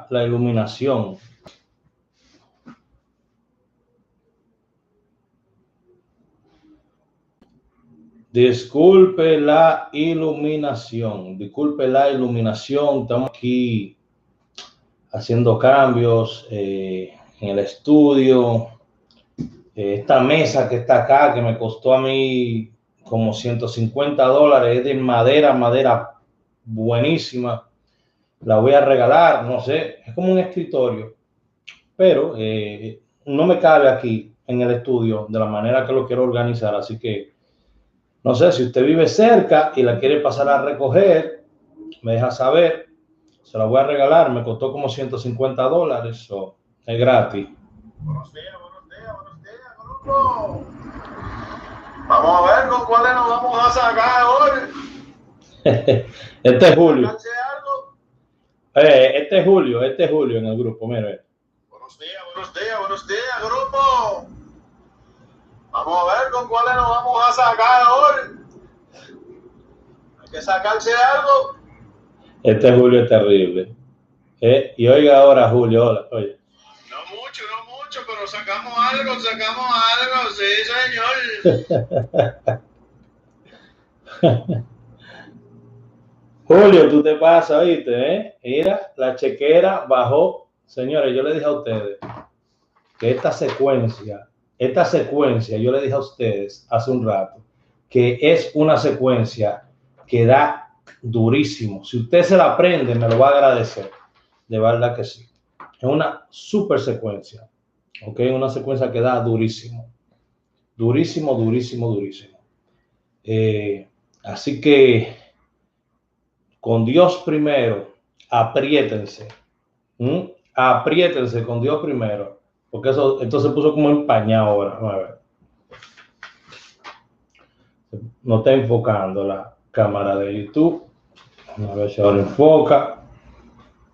la iluminación. Disculpe la iluminación. Disculpe la iluminación. Estamos aquí haciendo cambios en el estudio. Esta mesa que está acá, que me costó a mí como $150, es de madera buenísima. La voy a regalar, no sé, es como un escritorio, pero no me cabe aquí en el estudio de la manera que lo quiero organizar, así que no sé, si usted vive cerca y la quiere pasar a recoger, me deja saber, se la voy a regalar, me costó como $150, so, es gratis. Buenos días, grupo. Vamos a ver con cuáles nos vamos a sacar hoy. Este es Julio. Este es Julio en el grupo, mire. Buenos días, grupo. Vamos a ver con cuáles nos vamos a sacar hoy. Hay que sacarse algo. Este Julio es terrible. Y oiga ahora, Julio, hola, oye. No mucho, pero sacamos algo, sí, señor. Julio, tú te pasas, ¿viste? Mira, la chequera bajó. Señores, yo le dije a ustedes que esta secuencia, yo le dije a ustedes hace un rato, que es una secuencia que da durísimo. Si usted se la aprende, me lo va a agradecer. De verdad que sí. Es una super secuencia. ¿Ok? Una secuencia que da durísimo. Durísimo. Así que con Dios primero, apriétense. Apriétense con Dios primero. Porque esto se puso como empañado ahora. A ver. No está enfocando la cámara de YouTube. A ver si ahora enfoca.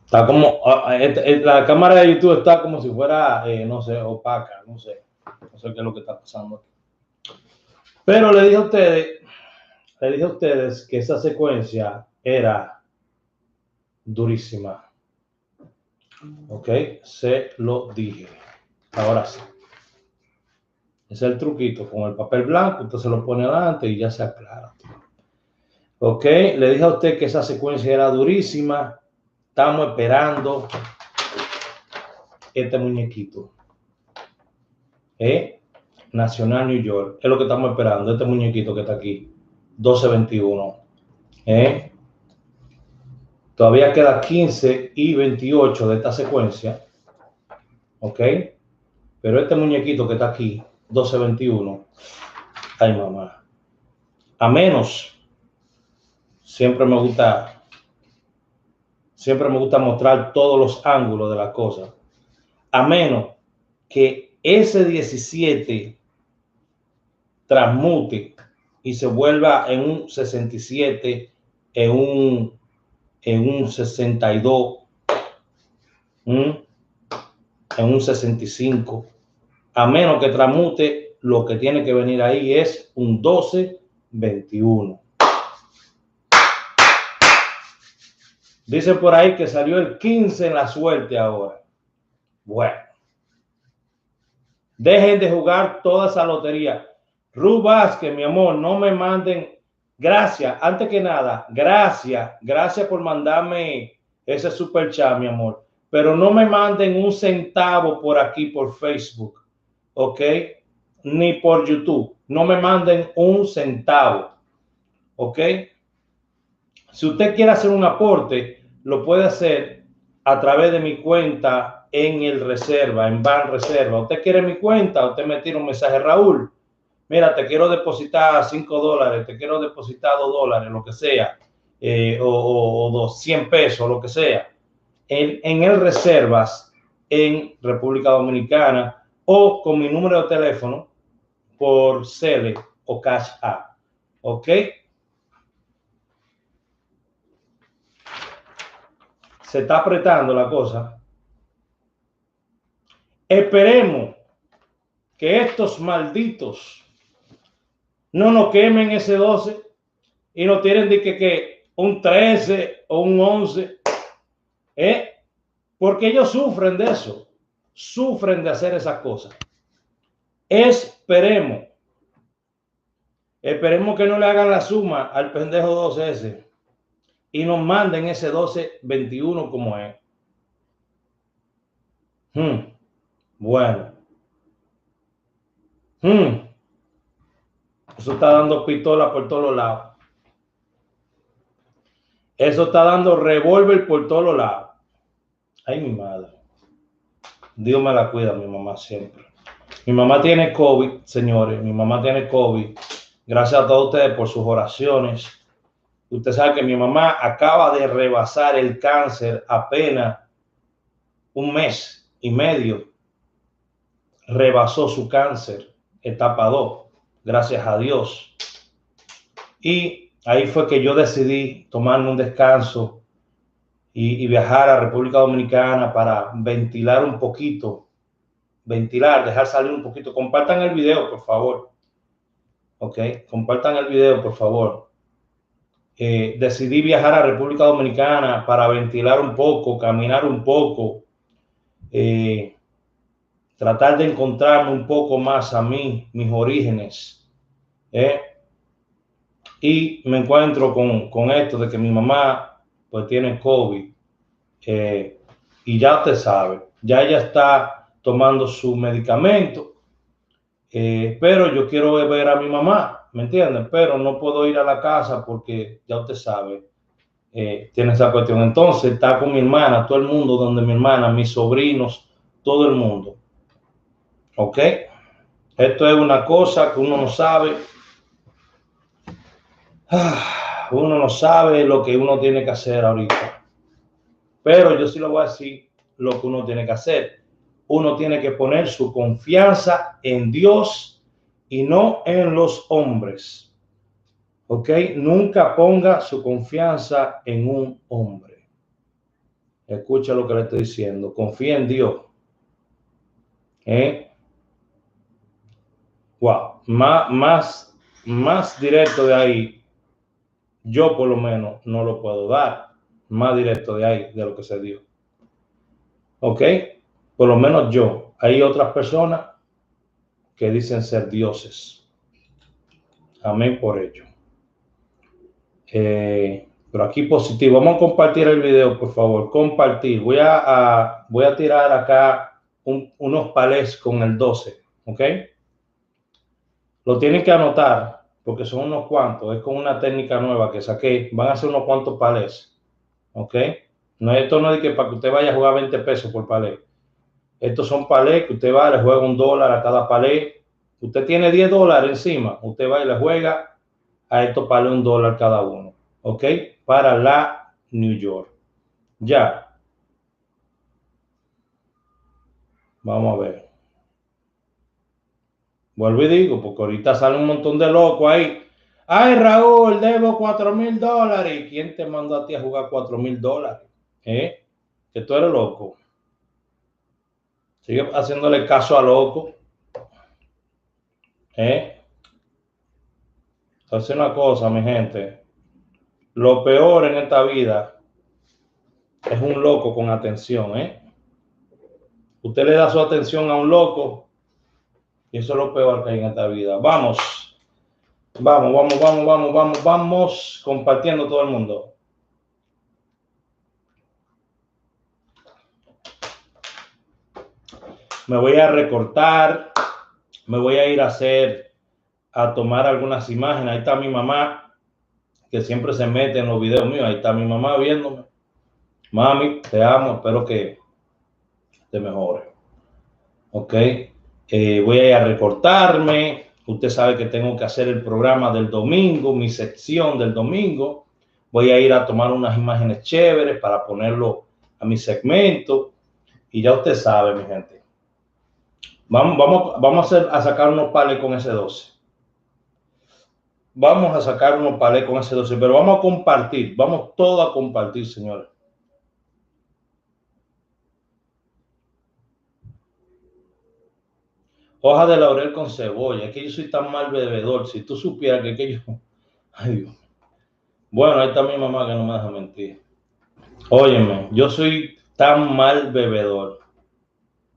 Está como, la cámara de YouTube está como si fuera, no sé, opaca, no sé qué es lo que está pasando aquí. Pero le dije a ustedes que esa secuencia era durísima. Ok, se lo dije. Ahora sí. Ese es el truquito. Con el papel blanco, usted se lo pone adelante y ya se aclara. Ok, le dije a usted que esa secuencia era durísima. Estamos esperando este muñequito. Nacional New York. Es lo que estamos esperando. Este muñequito que está aquí. 1221. Todavía queda 15 y 28 de esta secuencia. Ok. Pero este muñequito que está aquí, 1221. Ay, mamá. A menos. Siempre me gusta mostrar todos los ángulos de las cosas. A menos que ese 17 transmute y se vuelva en un 67, en un 62, en un 65. A menos que transmute, lo que tiene que venir ahí es un 12-21. Dice por ahí que salió el 15 en la suerte ahora. Bueno. Dejen de jugar toda esa lotería. Ruth Vázquez, mi amor, no me manden. Gracias, antes que nada, gracias por mandarme ese super chat, mi amor. Pero no me manden un centavo por aquí, por Facebook, ¿ok? Ni por YouTube. No me manden un centavo, ¿ok? Si usted quiere hacer un aporte, lo puede hacer a través de mi cuenta en el reserva, en Ban Reserva. Usted quiere mi cuenta, usted me tira un mensaje, Raúl, mira, te quiero depositar $5, te quiero depositar $2, lo que sea, o 100 pesos, lo que sea, en el reservas en República Dominicana o con mi número de teléfono por Cele o Cash App, ¿ok? Se está apretando la cosa. Esperemos que estos malditos no nos quemen ese 12 y nos tienen de que un 13 o un 11. Porque ellos sufren de eso, sufren de hacer esas cosas. Esperemos que no le hagan la suma al pendejo 12 ese y nos manden ese 1221 como es. Bueno. Eso está dando pistola por todos lados. Eso está dando revólver por todos lados. Ay, mi madre. Dios me la cuida, mi mamá siempre. Mi mamá tiene COVID, señores. Mi mamá tiene COVID. Gracias a todos ustedes por sus oraciones. Usted sabe que mi mamá acaba de rebasar el cáncer apenas un mes y medio. Rebasó su cáncer, etapa 2, gracias a Dios. Y ahí fue que yo decidí tomarme un descanso y viajar a República Dominicana para ventilar un poquito, dejar salir un poquito. Compartan el video, por favor. Ok, compartan el video, por favor. Decidí viajar a República Dominicana para ventilar un poco, caminar un poco, tratar de encontrarme un poco más a mí, mis orígenes. Y me encuentro con esto de que mi mamá pues tiene COVID. Y ya usted sabe, ya ella está tomando su medicamento. Pero yo quiero ver a mi mamá, ¿me entienden? Pero no puedo ir a la casa porque ya usted sabe, tiene esa cuestión. Entonces está con mi hermana, todo el mundo donde mi hermana, mis sobrinos, todo el mundo. ¿Ok? Esto es una cosa que uno no sabe. Uno no sabe lo que uno tiene que hacer ahorita. Pero yo sí le voy a decir lo que uno tiene que hacer. Uno tiene que poner su confianza en Dios y no en los hombres. ¿Ok? Nunca ponga su confianza en un hombre. Escucha lo que le estoy diciendo. Confía en Dios. Wow. Más directo de ahí, yo por lo menos no lo puedo dar. Más directo de ahí, de lo que se dio. ¿Ok? Por lo menos yo. Hay otras personas que dicen ser dioses. Amén por ello. Pero aquí positivo. Vamos a compartir el video, por favor. Compartir. Voy a tirar acá unos palés con el 12. ¿Ok? Lo tienen que anotar porque son unos cuantos. Es con una técnica nueva que saqué. Van a ser unos cuantos palés. ¿Ok? No, esto no es que para que usted vaya a jugar 20 pesos por palé. Estos son palés que usted va, le juega $1 a cada palé. Usted tiene $10 encima. Usted va y le juega a estos palés $1 cada uno. ¿Ok? Para la New York. Ya. Vamos a ver. Vuelvo y digo, porque ahorita sale un montón de locos ahí. Ay, Raúl, debo $4,000. ¿Y quién te mandó a ti a jugar $4,000? Que tú eres loco. Sigue haciéndole caso a loco. Entonces una cosa, mi gente. Lo peor en esta vida es un loco con atención. Usted le da su atención a un loco y eso es lo peor que hay en esta vida. Vamos compartiendo todo el mundo. Me voy a recortar, me voy a ir a tomar algunas imágenes. Ahí está mi mamá, que siempre se mete en los videos míos. Ahí está mi mamá viéndome. Mami, te amo, espero que te mejore. Ok, voy a ir a recortarme. Usted sabe que tengo que hacer el programa del domingo, mi sección del domingo. Voy a ir a tomar unas imágenes chéveres para ponerlo a mi segmento. Y ya usted sabe, mi gente. Vamos a sacar unos palés con ese 12. Vamos a sacar unos palés con ese 12, pero vamos a compartir. Vamos todo a compartir, señores. Hoja de laurel con cebolla. Es que yo soy tan mal bebedor. Si tú supieras que yo... Ay, Dios. Bueno, ahí está mi mamá que no me deja mentir. Óyeme, yo soy tan mal bebedor.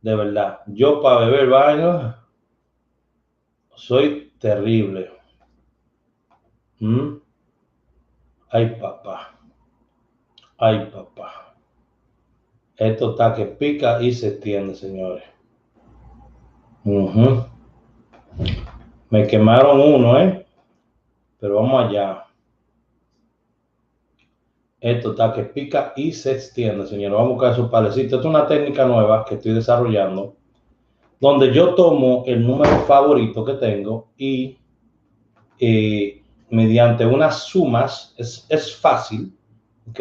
De verdad. Yo para beber baño soy terrible. Ay, papá. Ay, papá. Esto está que pica y se extiende, señores. Me quemaron uno, pero vamos allá. Esto está que pica y se extiende, señores. Vamos a buscar esos palecitos. Esta es una técnica nueva que estoy desarrollando, donde yo tomo el número favorito que tengo y mediante unas sumas, es fácil, ¿ok?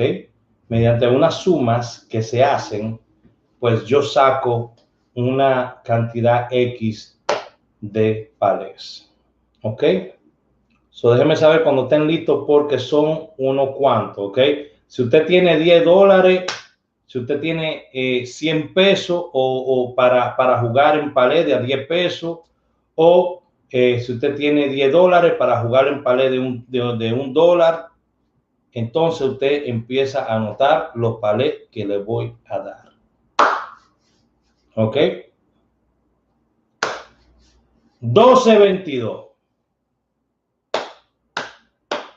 Mediante unas sumas que se hacen, pues yo saco una cantidad X de palés, ¿ok? So, déjenme saber cuando estén listos porque son unos cuantos, ¿ok? Si usted tiene $10, si usted tiene 100 pesos o para jugar en palé de a 10 pesos, o si usted tiene $10 para jugar en palé de $1, entonces usted empieza a anotar los palés que le voy a dar. ¿Ok? 12.22.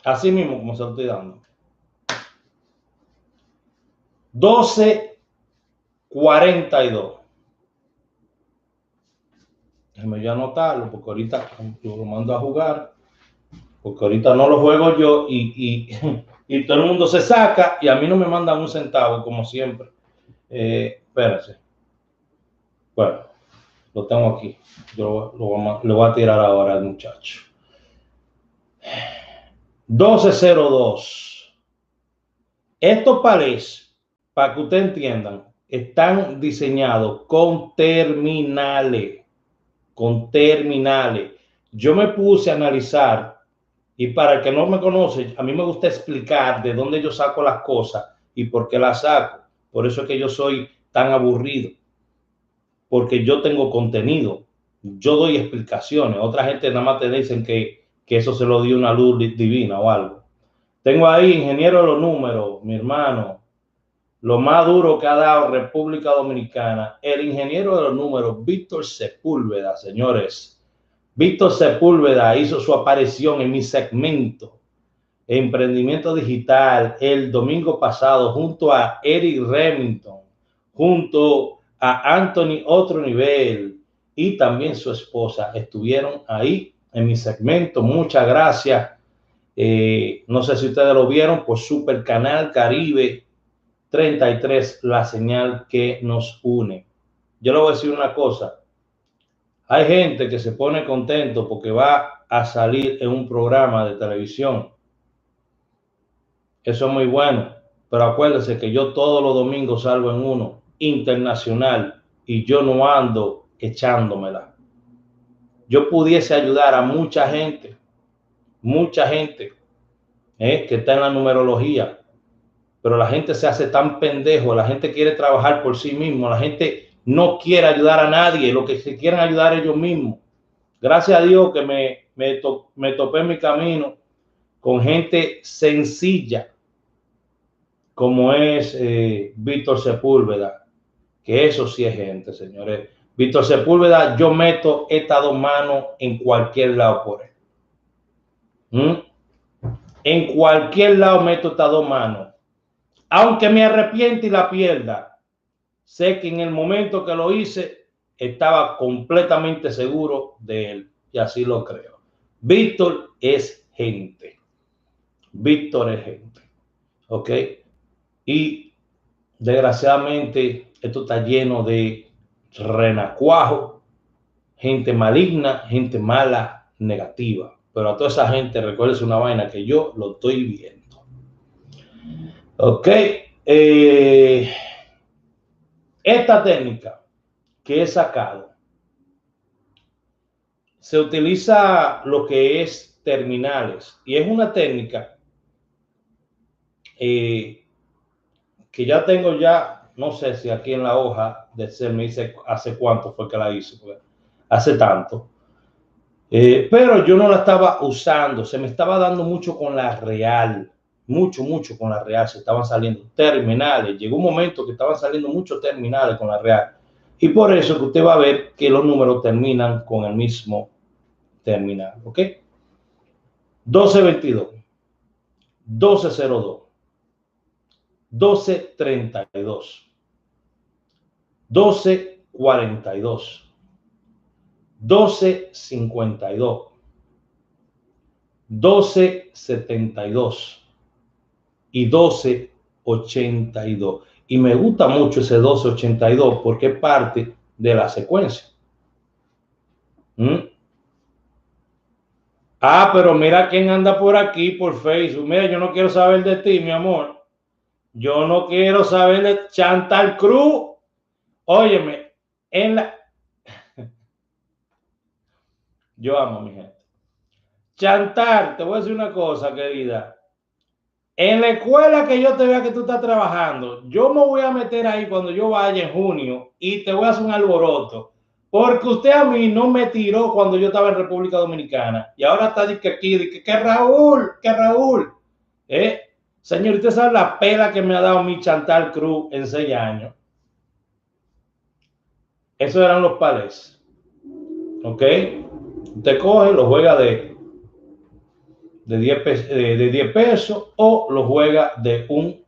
Así mismo como se lo estoy dando. 12.42. Déjame yo anotarlo porque ahorita yo lo mando a jugar. Porque ahorita no lo juego yo y todo el mundo se saca y a mí no me mandan un centavo como siempre. Espérense. Bueno, lo tengo aquí. Yo lo voy a tirar ahora al muchacho. 12.02. Estos palés, para que ustedes entiendan, están diseñados con terminales. Con terminales. Yo me puse a analizar, y para el que no me conoce, a mí me gusta explicar de dónde yo saco las cosas y por qué las saco. Por eso es que yo soy tan aburrido, porque yo tengo contenido, yo doy explicaciones. Otra gente nada más te dicen que eso se lo dio una luz divina o algo. Tengo ahí, ingeniero de los números, mi hermano, lo más duro que ha dado República Dominicana, el ingeniero de los números, Víctor Sepúlveda, señores. Víctor Sepúlveda hizo su aparición en mi segmento Emprendimiento Digital el domingo pasado junto a Eric Remington, junto a Anthony Otro Nivel y también su esposa. Estuvieron ahí en mi segmento. Muchas gracias. No sé si ustedes lo vieron por Super Canal Caribe 33, la señal que nos une. Yo le voy a decir una cosa. Hay gente que se pone contento porque va a salir en un programa de televisión. Eso es muy bueno, pero acuérdense que yo todos los domingos salgo en uno internacional y yo no ando echándomela. Yo pudiese ayudar a mucha gente que está en la numerología, pero la gente se hace tan pendejo, la gente quiere trabajar por sí mismo, la gente no quiere ayudar a nadie, lo que se quieren ayudar ellos mismos. Gracias a Dios que me topé en mi camino con gente sencilla, como es Víctor Sepúlveda, que eso sí es gente, señores. Víctor Sepúlveda, yo meto estas dos manos en cualquier lado por él. En cualquier lado meto estas dos manos. Aunque me arrepiente y la pierda, sé que en el momento que lo hice, estaba completamente seguro de él. Y así lo creo. Víctor es gente. Víctor es gente. ¿Ok? Y desgraciadamente esto está lleno de renacuajo, gente maligna, gente mala, negativa. Pero a toda esa gente, recuérdense una vaina que yo lo estoy viendo. Ok. Esta técnica que he sacado se utiliza lo que es terminales y es una técnica que ya tengo no sé si aquí en la hoja de Excel me dice hace cuánto fue que la hice, hace tanto, pero yo no la estaba usando, se me estaba dando mucho con la real, mucho con la Real, se estaban saliendo terminales, llegó un momento que estaban saliendo muchos terminales con la Real, y por eso que usted va a ver que los números terminan con el mismo terminal, ¿ok? 1222, 1202, 1232, 1242, 1252, 1272 y 1282. Y me gusta mucho ese 1282 porque es parte de la secuencia. Ah, pero mira quién anda por aquí por Facebook. Mira, yo no quiero saber de ti, mi amor. Yo no quiero saber de Chantal Cruz. Óyeme, en la... Yo amo a mi gente. Chantal, te voy a decir una cosa, querida. En la escuela que yo te vea que tú estás trabajando, yo me voy a meter ahí cuando yo vaya en junio y te voy a hacer un alboroto. Porque usted a mí no me tiró cuando yo estaba en República Dominicana. Y ahora está aquí, que Raúl, que Raúl. Señor, usted sabe la pela que me ha dado mi Chantal Cruz en 6 años. Esos eran los palés. ¿Ok? Usted coge, lo juega de 10 pesos o lo juega de $1.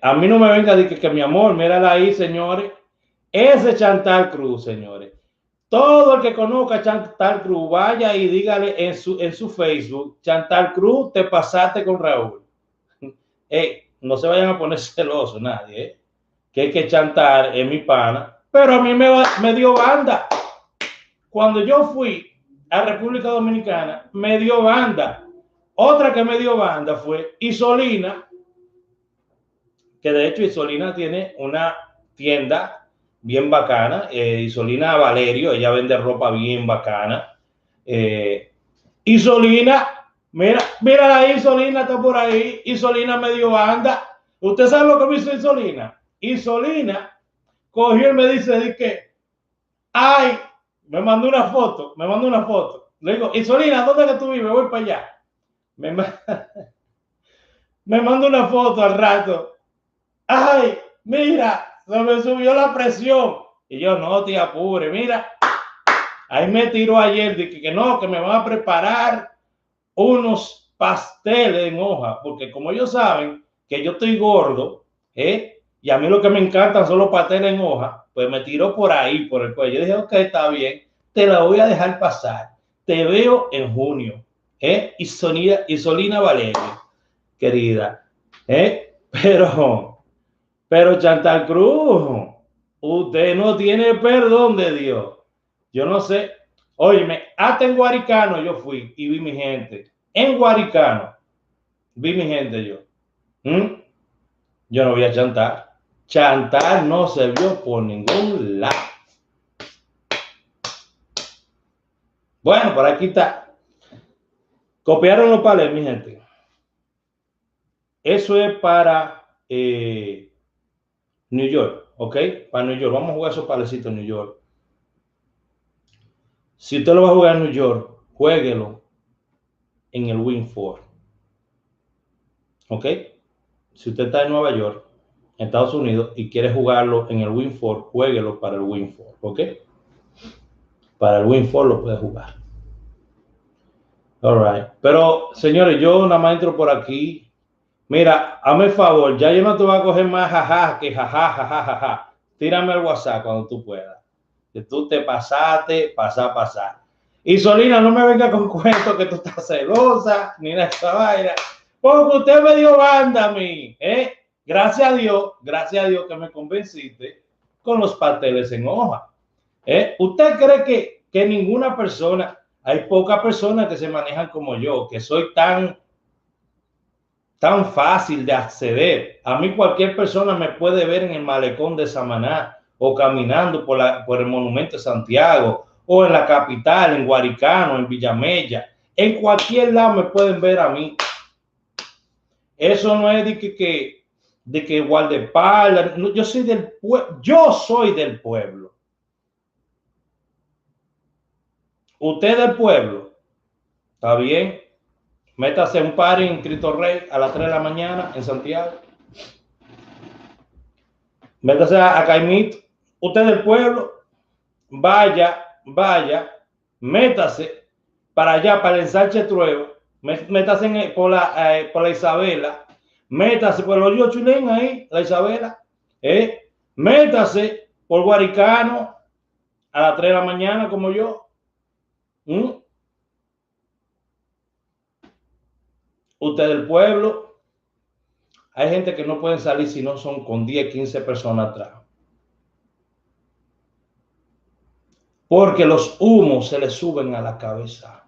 A mí no me venga a decir que mi amor, mírala ahí, señores. Ese Chantal Cruz, señores. Todo el que conozca a Chantal Cruz, vaya y dígale en su Facebook, Chantal Cruz, te pasaste con Raúl. No se vayan a poner celosos nadie, que hay que Chantal es mi pana, pero a mí me dio banda. Cuando yo fui a República Dominicana, me dio banda. Otra que me dio banda fue Isolina, que de hecho Isolina tiene una tienda bien bacana. Isolina Valerio, ella vende ropa bien bacana. Isolina, mira ahí, Isolina está por ahí. Isolina me dio banda. ¿Usted sabe lo que me hizo Isolina? Isolina cogió y me dice que, ay, me mandó una foto. Le digo, Isolina, ¿dónde que tú vives? Voy para allá. Me manda una foto al rato. Ay, mira, se me subió la presión. Y yo, no te apures, mira. Ahí me tiró ayer de que no, que me van a preparar unos pasteles en hoja, porque como ellos saben que yo estoy gordo, y a mí lo que me encantan son los pasteles en hoja, pues me tiró por ahí, por el cuello. Yo dije, ok, está bien, te la voy a dejar pasar. Te veo en junio, Isolina Valerio, querida, pero Chantal Cruz, usted no tiene perdón de Dios. Yo no sé. Óyeme, hasta en Guaricano yo fui y vi mi gente. En Guaricano vi mi gente yo. Yo no voy a Chantal. Chantal no se vio por ningún lado. Bueno, por aquí está. Copiaron los palés, mi gente. Eso es para New York, ¿ok? Para New York. Vamos a jugar esos palecitos en New York. Si usted lo va a jugar en New York, jueguelo en el Win 4. ¿Ok? Si usted está en Nueva York, en Estados Unidos, y quiere jugarlo en el Win 4, jueguelo para el Win 4. ¿Ok? Para el Win 4 lo puede jugar. All right. Pero, señores, yo nada más entro por aquí. Mira, hazme el favor, ya yo no te voy a coger más jaja que jaja. Tírame el WhatsApp cuando tú puedas. Que tú te pasaste, pasar. Y Solina, no me venga con cuentos que tú estás celosa, ni nada de esa vaina. Porque usted me dio banda a mí, Gracias a Dios que me convenciste con los pasteles en hoja. ¿Usted cree que ninguna persona, hay pocas personas que se manejan como yo, que soy tan fácil de acceder? A mí cualquier persona me puede ver en el malecón de Samaná o caminando por el Monumento de Santiago o en la capital, en Guaricano, en Villamella. En cualquier lado me pueden ver a mí. Eso no es de que guardaespaldas. No, yo soy del pueblo. Usted del pueblo. ¿Está bien? Métase un party en Cristo Rey a las 3 de la mañana en Santiago. Métase a Caimito. Usted del pueblo, vaya, métase para allá, para el ensanche Trueba. Métase por la Isabela. Métase por el Hoyo Chulén ahí, la Isabela. Métase por Guaricano a las 3 de la mañana como yo. Usted del pueblo, hay gente que no pueden salir si no son con 10, 15 personas atrás. Porque los humos se le suben a la cabeza.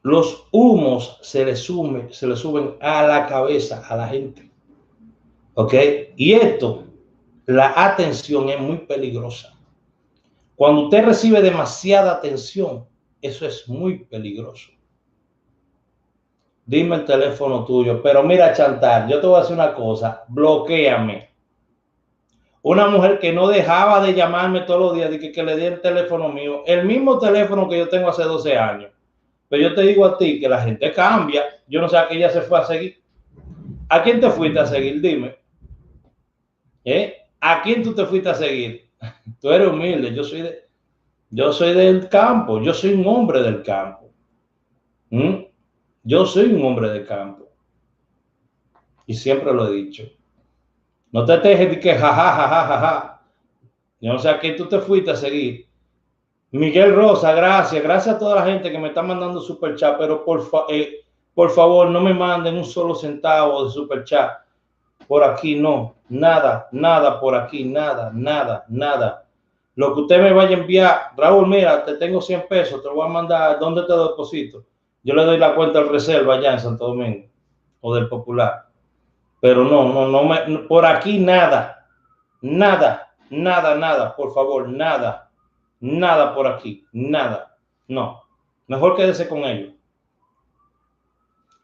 Los humos se le suben a la cabeza a la gente. ¿Ok? Y esto, la atención es muy peligrosa. Cuando usted recibe demasiada atención, eso es muy peligroso. Dime el teléfono tuyo, pero mira, Chantal, yo te voy a decir una cosa, bloquéame. Una mujer que no dejaba de llamarme todos los días, de que le di el teléfono mío, el mismo teléfono que yo tengo hace 12 años. Pero yo te digo a ti que la gente cambia. Yo no sé a qué ella se fue a seguir. ¿A quién te fuiste a seguir? Dime. ¿A quién tú te fuiste a seguir? Tú eres humilde. Yo soy del campo. Yo soy un hombre del campo. Yo soy un hombre del campo. Y siempre lo he dicho. No te dejes de que jajajajaja. Yo no sé a quién tú te fuiste a seguir. Miguel Rosa, gracias. Gracias a toda la gente que me está mandando super chat, pero por favor no me manden un solo centavo de super chat. Por aquí no, nada por aquí, nada. Lo que usted me vaya a enviar, Raúl, mira, te tengo 100 pesos, te lo voy a mandar, ¿dónde te deposito? Yo le doy la cuenta del reserva allá en Santo Domingo o del Popular. Pero no, por aquí nada, por favor, nada por aquí, nada, no. Mejor quédese con ellos.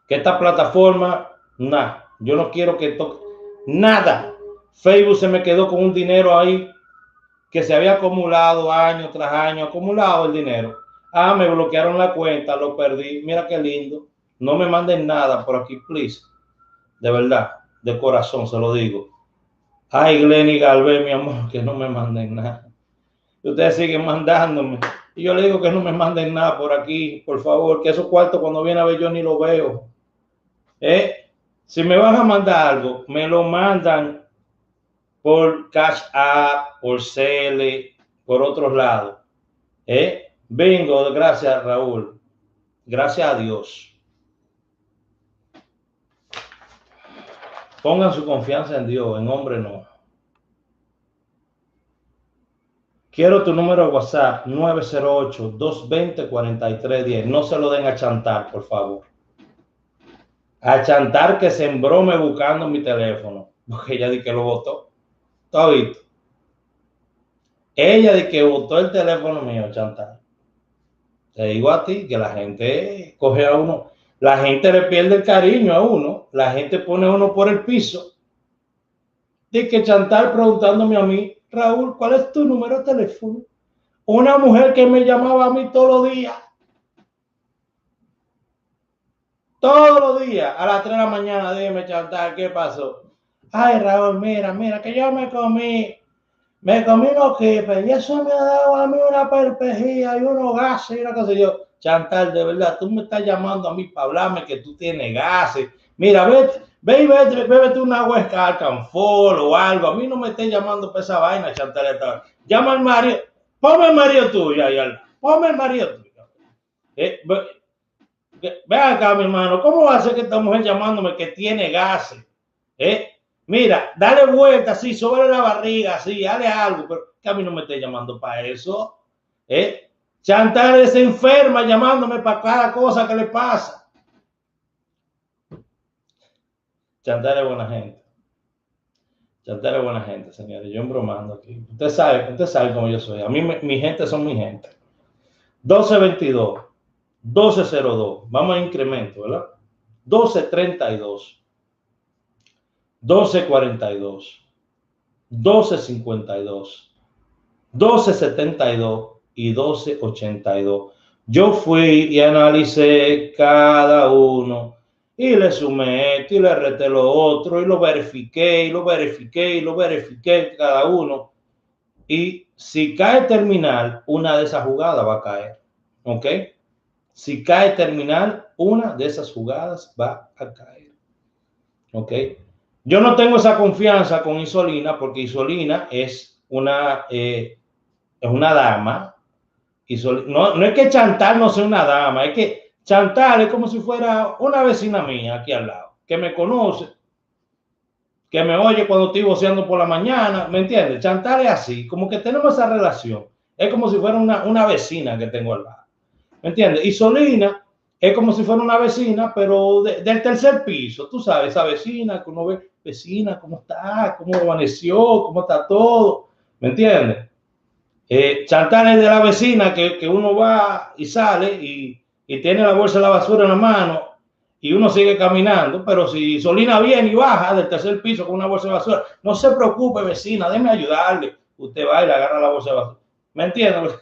Que esta plataforma, nada, yo no quiero que toque, nada. Facebook se me quedó con un dinero ahí que se había acumulado año tras año, acumulado el dinero. Me bloquearon la cuenta, lo perdí, mira qué lindo. No me manden nada por aquí, please. De verdad, de corazón se lo digo. Glenny Galvez, mi amor, que no me manden nada. Y ustedes siguen mandándome. Y yo le digo que no me manden nada por aquí, por favor, que esos cuartos cuando viene a ver yo ni lo veo. Si me van a mandar algo, me lo mandan por Cash App, por Cele, por otros lados. Bingo, gracias Raúl. Gracias a Dios. Pongan su confianza en Dios, en hombre no. Quiero tu número de WhatsApp, 908-220-4310. No se lo den a Chantal, por favor. A Chantal que se embrome buscando mi teléfono. Porque ella dice que lo botó. ¿Todo visto? Ella dice que botó el teléfono mío, Chantal. Te digo a ti que la gente coge a uno. La gente le pierde el cariño a uno. La gente pone a uno por el piso. Dice que Chantal preguntándome a mí, Raúl, ¿cuál es tu número de teléfono? Una mujer que me llamaba a mí todos los días. Todos los días, a las 3 de la mañana, dime, Chantal, ¿qué pasó? Ay, Raúl, mira, que yo me comí unos kipes y eso me ha dado a mí una perpejía y unos gases y una cosa. Y yo, Chantal, de verdad, tú me estás llamando a mí para hablarme que tú tienes gases. Mira, bébete una huesca Alcanfor o algo. A mí no me estés llamando para esa vaina, Chantal. Llama al marido. Ponme el marido tuyo. Ponme el marido tuyo. Ve acá, mi hermano. ¿Cómo va a ser que esta mujer llamándome que tiene gases? Mira, dale vuelta así, sobre la barriga, así, dale algo. Pero que a mí no me esté llamando para eso. Chantal es enferma llamándome para cada cosa que le pasa. Chantal es buena gente. Chantal es buena gente, señores. Yo embromando aquí. Usted sabe cómo yo soy. A mí, mi gente son mi gente. 1222, 1202. Vamos a incremento, ¿verdad? 1232, 1242, 1252, 1272 y 1282. Yo fui y analicé cada uno y le sumé esto y le resté lo otro y lo verifiqué y lo verifiqué y lo verifiqué cada uno. Y si cae terminal, una de esas jugadas va a caer. ¿Ok? Si cae terminal, una de esas jugadas va a caer. ¿Ok? Yo no tengo esa confianza con Isolina porque Isolina es una dama. No es que Chantal no sea una dama, es que Chantal es como si fuera una vecina mía aquí al lado, que me conoce, que me oye cuando estoy voceando por la mañana, ¿me entiendes? Chantal es así, como que tenemos esa relación. Es como si fuera una vecina que tengo al lado, ¿me entiendes? Y Solina es como si fuera una vecina, pero del tercer piso, tú sabes, esa vecina que uno ve, vecina, ¿cómo está? ¿Cómo amaneció? ¿Cómo está todo? ¿Me entiendes? Chantal es de la vecina que uno va y sale y tiene la bolsa de la basura en la mano y uno sigue caminando, pero si Solina viene y baja del tercer piso con una bolsa de basura, no se preocupe, vecina, déjeme ayudarle. Usted va y le agarra la bolsa de basura. ¿Me entiendes?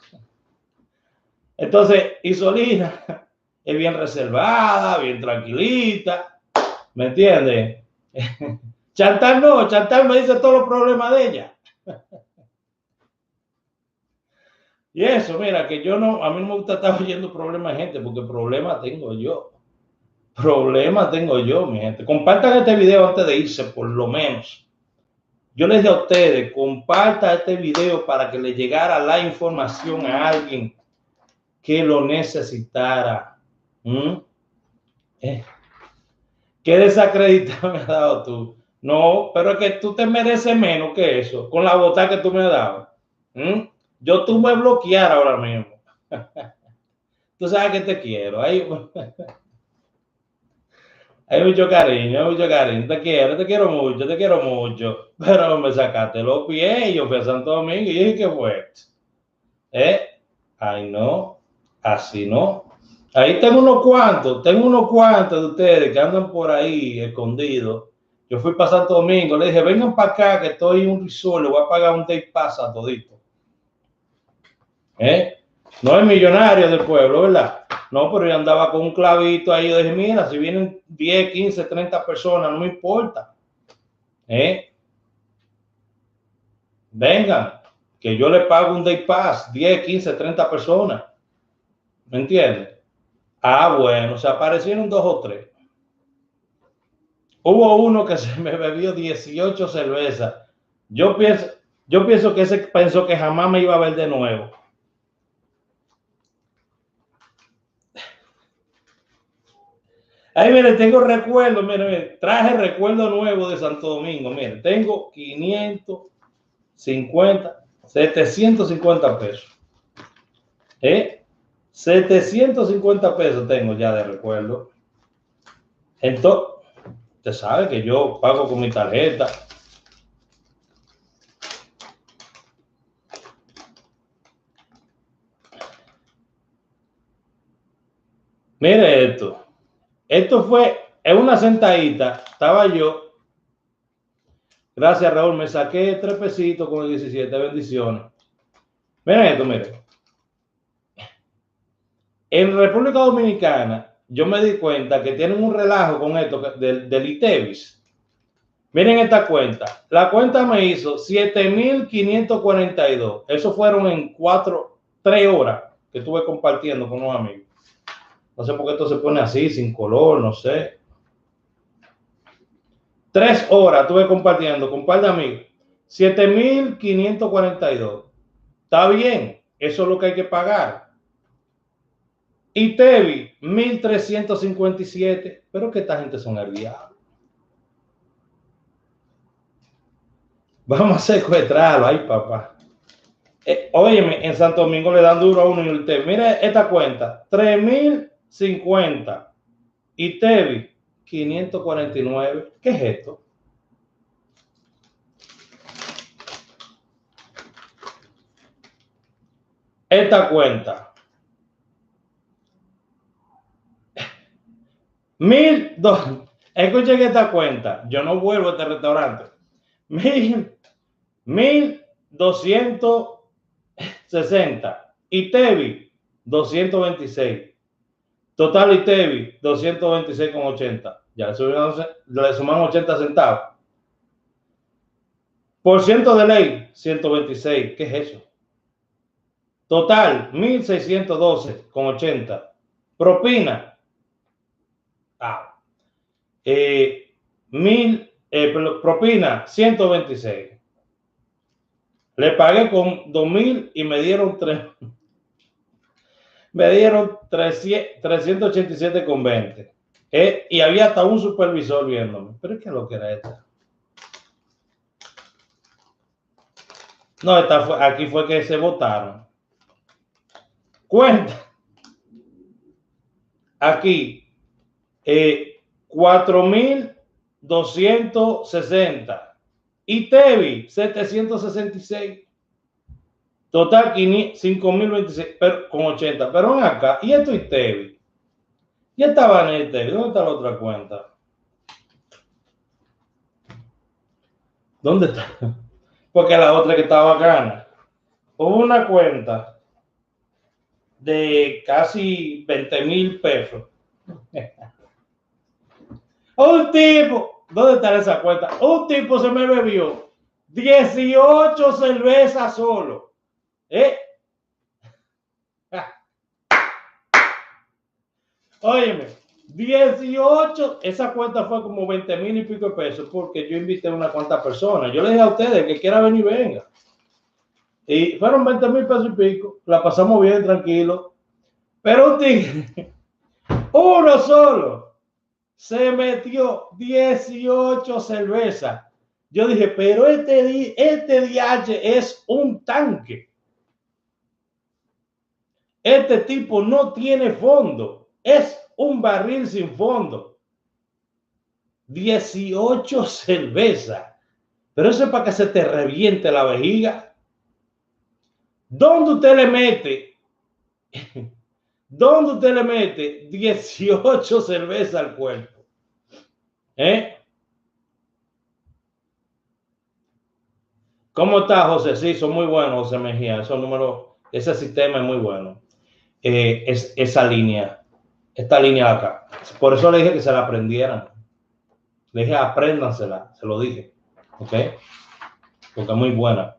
Entonces, Isolina es bien reservada, bien tranquilita, ¿me entiendes? Chantal no, Chantal me dice todos los problemas de ella. Y eso, mira, que yo no, a mí no me gusta estar oyendo problemas de gente, porque problemas tengo yo. Problemas tengo yo, mi gente. Compartan este video antes de irse, por lo menos. Yo les digo a ustedes, compartan este video para que le llegara la información a alguien que lo necesitara. ¿Mm? ¿Qué desacreditado me has dado tú? No, pero es que tú te mereces menos que eso, con la bota que tú me has dado. ¿Mm? Yo tú me bloquear ahora mismo. Tú sabes que te quiero. Hay mucho cariño, hay mucho cariño. Te quiero mucho, te quiero mucho. Pero me sacaste los pies y yo fui a Santo Domingo y dije, ¿qué fue? ¿Eh? Ay, no, así no. Ahí tengo unos cuantos de ustedes que andan por ahí escondidos. Yo fui para Santo Domingo, le dije, vengan para acá que estoy en un resort, le voy a pagar un day pass a todito. ¿Eh? No es millonario del pueblo, ¿verdad? No, pero yo andaba con un clavito ahí. Yo dije, mira, si vienen 10, 15, 30 personas, no me importa. Vengan, que yo le pago un day pass, 10, 15, 30 personas. ¿Me entiendes? Ah, bueno, se aparecieron 2 o 3. Hubo uno que se me bebió 18 cervezas. Yo pienso, yo pienso que ese pensó que jamás me iba a ver de nuevo. Ahí, mire, tengo recuerdos, mire, traje recuerdo nuevo de Santo Domingo. Mire, tengo 550, 750 pesos. 750 pesos tengo ya de recuerdo. Entonces, usted sabe que yo pago con mi tarjeta. Mire esto. Esto fue en una sentadita. Estaba yo. Gracias, Raúl. Me saqué 3 pesitos con el 17. Bendiciones. Miren esto, miren. En República Dominicana, yo me di cuenta que tienen un relajo con esto del ITEVIS. Miren esta cuenta. La cuenta me hizo 7,542. Eso fueron en 3 horas que estuve compartiendo con unos amigos. No sé por qué esto se pone así, sin color, no sé. 3 horas estuve compartiendo con un par de amigos. 7,542. Está bien, eso es lo que hay que pagar. Y Tevi, 1,357. Pero que esta gente son el diablo. Vamos a secuestrarlo, ay papá. Óyeme, en Santo Domingo le dan duro a uno y el Tevi. Mira esta cuenta, 3,050. Y Tevi, 549. ¿Qué es esto? Esta cuenta. 1,200. Escuchen esta cuenta. Yo no vuelvo a este restaurante. 1,260. Y Tevi, 226. Total y Tevi, 226,80. Ya le suman 80 centavos. Por ciento de ley, 126. ¿Qué es eso? Total, 1.612,80. Propina. Propina, 126. Le pagué con 2.000 y me dieron 387,20. Y había hasta un supervisor viéndome. ¿Pero qué es lo que era esta? No, aquí fue que se votaron. Cuenta. Aquí, 4.260. Y Tevi, 766. Total, 5.026, pero con 80. Pero ven acá, y esto y Tevi. Y estaba en el Tevi. ¿Dónde está la otra cuenta? ¿Dónde está? Porque la otra que estaba bacana. Hubo una cuenta de casi 20,000 pesos. Un tipo, ¿dónde está esa cuenta? Un tipo se me bebió 18 cervezas solo. Óyeme, 18, esa cuenta fue como 20,000 y pico de pesos porque yo invité a una cuantas personas. Yo le dije a ustedes que quiera venir, venga. Y fueron 20,000 pesos y pico. La pasamos bien, tranquilo. Pero un tigre, uno solo, se metió 18 cervezas. Yo dije, pero este DH es un tanque. Este tipo no tiene fondo. Es un barril sin fondo. 18 cervezas. Pero eso es para que se te reviente la vejiga. ¿Dónde usted le mete? ¿Dónde usted le mete 18 cervezas al cuerpo? ¿Cómo está, José? Sí, son muy buenos, José Mejía. Esos números, ese sistema es muy bueno. Esa línea, esta línea de acá. Por eso le dije que se la aprendieran. Le dije, apréndansela, se lo dije. ¿Ok? Porque es muy buena.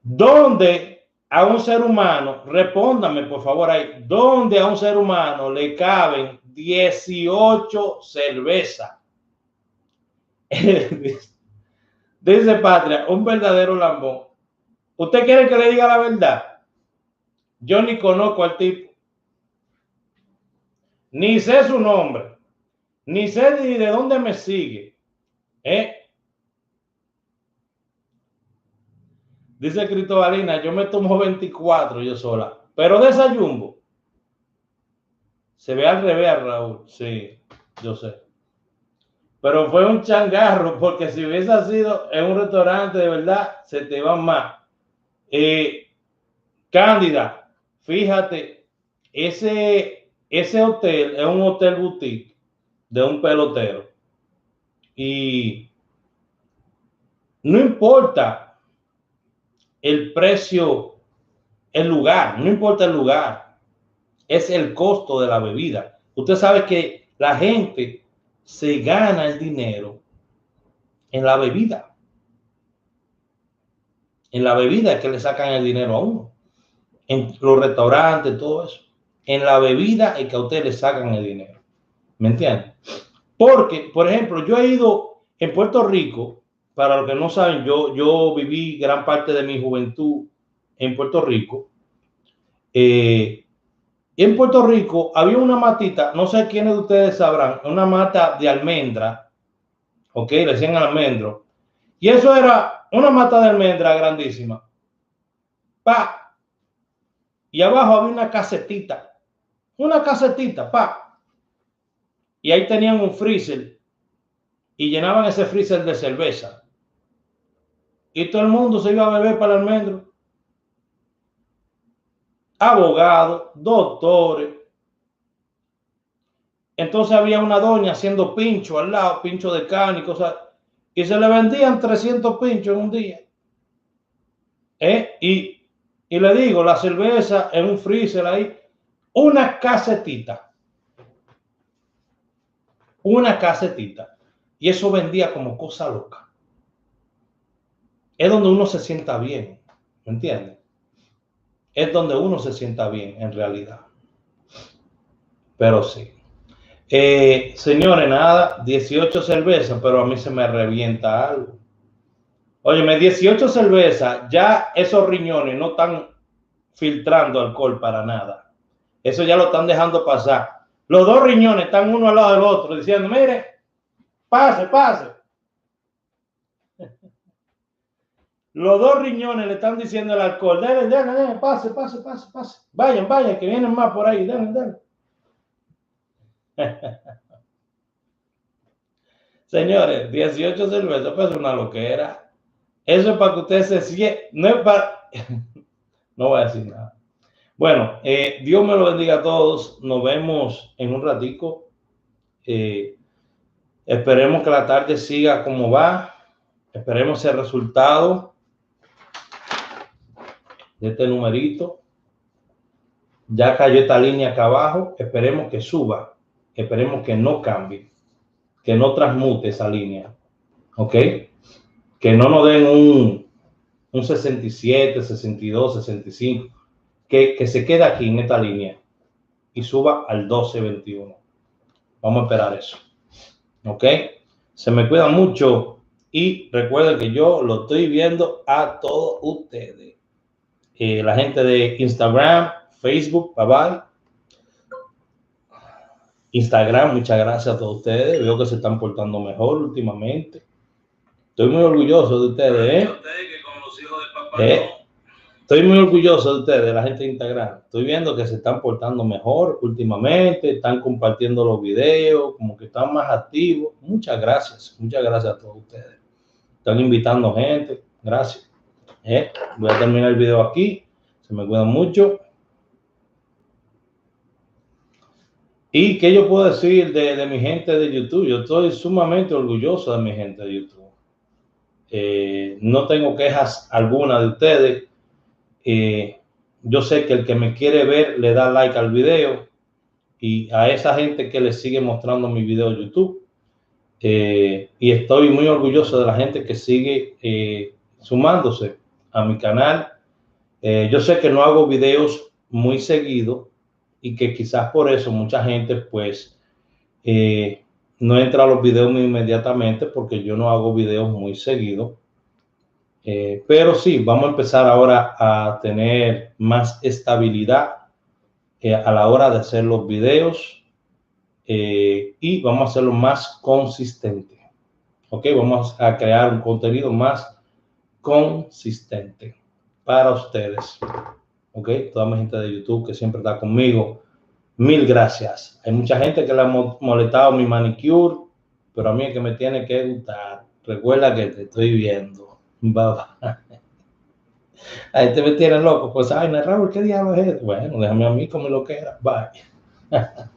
¿Dónde a un ser humano, respóndame por favor ahí, dónde a un ser humano le caben 18 cervezas? Dice Patria, un verdadero lambón. ¿Usted quiere que le diga la verdad? Yo ni conozco al tipo. Ni sé su nombre. Ni sé ni de dónde me sigue. Dice Cristobalina, yo me tomo 24 yo sola. Pero de esa Jumbo. Se ve al revés, Raúl. Sí, yo sé. Pero fue un changarro, porque si hubiese sido en un restaurante de verdad, se te van más. Cándida, fíjate, ese hotel es un hotel boutique de un pelotero. Y no importa el precio, el lugar, no importa el lugar, es el costo de la bebida. Usted sabe que la gente se gana el dinero en la bebida. En la bebida es que le sacan el dinero a uno. En los restaurantes, todo eso. En la bebida es que a usted le sacan el dinero. ¿Me entienden? Porque, por ejemplo, yo he ido en Puerto Rico, para los que no saben, yo viví gran parte de mi juventud en Puerto Rico. En Puerto Rico había una matita, no sé quiénes de ustedes sabrán, una mata de almendra, ok, le decían almendro, y eso era una mata de almendra grandísima. Pa. Y abajo había una casetita, pa. Y ahí tenían un freezer y llenaban ese freezer de cerveza. Y todo el mundo se iba a beber para el almendro. Abogados, doctores. Entonces había una doña haciendo pincho al lado, pincho de carne y cosas. Y se le vendían 300 pinchos en un día. Y Y le digo, la cerveza en un freezer ahí, una casetita. Una casetita. Y eso vendía como cosa loca. Es donde uno se sienta bien, ¿me entiendes? Es donde uno se sienta bien, en realidad. Pero sí. Señores, nada, 18 cervezas, pero a mí se me revienta algo. Óyeme, 18 cervezas, ya esos riñones no están filtrando alcohol para nada. Eso ya lo están dejando pasar. Los dos riñones están uno al lado del otro diciendo, mire, pase, pase. Los dos riñones le están diciendo al alcohol, dale, dale, dale, pase, pase, pase, pase. Vayan, vayan, que vienen más por ahí, dale, dale. Señores, 18 cervezas, pues es una loquera. Eso es para que ustedes se sientan, no es para... No voy a decir nada. Bueno, Dios me lo bendiga a todos. Nos vemos en un ratico. Esperemos que la tarde siga como va. Esperemos el resultado de este numerito. Ya cayó esta línea acá abajo. Esperemos que suba. Esperemos que no cambie. Que no transmute esa línea. ¿Ok? Que no nos den un 67, 62, 65. Que se quede aquí en esta línea y suba al 12.21. Vamos a esperar eso. ¿Ok? Se me cuidan mucho y recuerden que yo lo estoy viendo a todos ustedes. La gente de Instagram, Facebook, bye bye. Instagram, muchas gracias a todos ustedes. Veo que se están portando mejor últimamente. Estoy muy orgulloso de ustedes. Estoy muy orgulloso de ustedes, de la gente de Instagram. Estoy viendo que se están portando mejor últimamente, están compartiendo los videos, como que están más activos. Muchas gracias a todos ustedes. Están invitando gente, gracias. Voy a terminar el video aquí. Se me cuidan mucho. ¿Y qué yo puedo decir de mi gente de YouTube? Yo estoy sumamente orgulloso de mi gente de YouTube. No tengo quejas alguna de ustedes. Yo sé que el que me quiere ver le da like al video y a esa gente que le sigue mostrando mi video de YouTube. Y estoy muy orgulloso de la gente que sigue sumándose a mi canal. Yo sé que no hago videos muy seguido y que quizás por eso mucha gente pues no entra a los videos muy inmediatamente porque yo no hago videos muy seguido. Pero sí, vamos a empezar ahora a tener más estabilidad a la hora de hacer los videos y vamos a hacerlo más consistente. Ok, vamos a crear un contenido más consistente para ustedes. Ok, toda mi gente de YouTube que siempre está conmigo, mil gracias. Hay mucha gente que le ha molestado mi manicure, pero a mí es que me tiene que gustar. Recuerda que te estoy viendo. Bye bye. La gente me tiene loco, pues, ay, Raúl, ¿qué diablo es esto? Bueno, déjame a mí como lo que era. Bye.